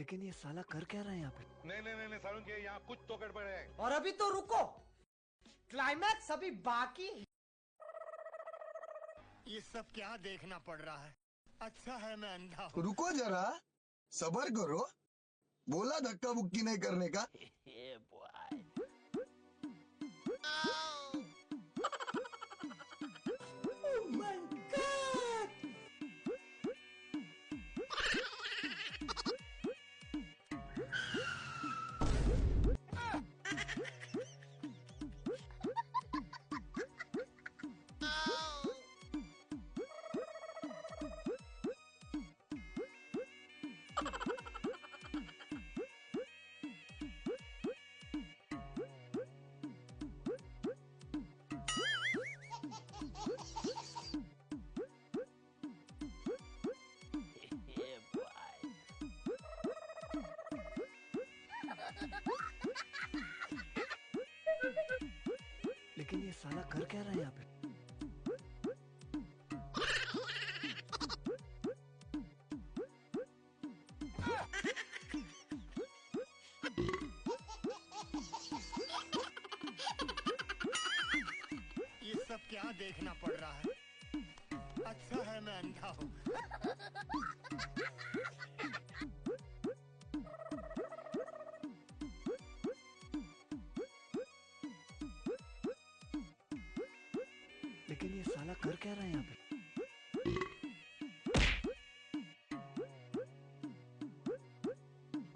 लेकिन ये साला कर क्या रहा है यहाँ पे? नहीं सारुण के यहाँ कुछ तो गड़बड़ है। और अभी तो रुको, क्लाइमैक्स अभी बाकी है। ये सब क्या देखना पड़ रहा है? अच्छा है मैं अंधा हूँ। रुको जरा, सबर करो। बोला धक्का मुक्की नहीं करने का। लेकिन ये साला कर क्या रहा है यहाँ पे? ये सब क्या देखना पड़ रहा है? अच्छा है मैं अंधा हूँ। लेकिन ये साला कर क्या रहा है यहाँ पे?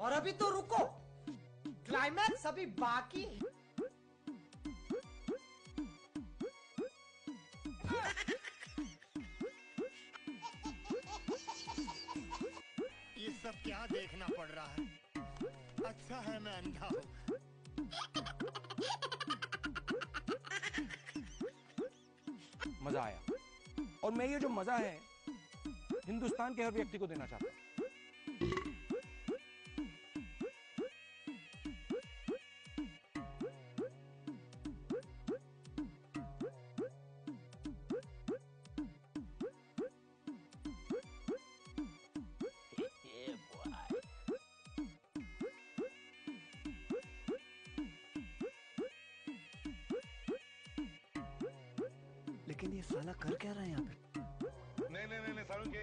और अभी तो रुको, क्लाइमैक्स अभी बाकी है। ये सब क्या देखना पड़ रहा है? अच्छा है मैं अंधा हूँ। मजा आया, और मैं ये जो मजा है हिंदुस्तान के हर व्यक्ति को देना चाहता हूँ। लेकिन ये साला कर क्या रहा है यहाँ पे? नहीं सारुण के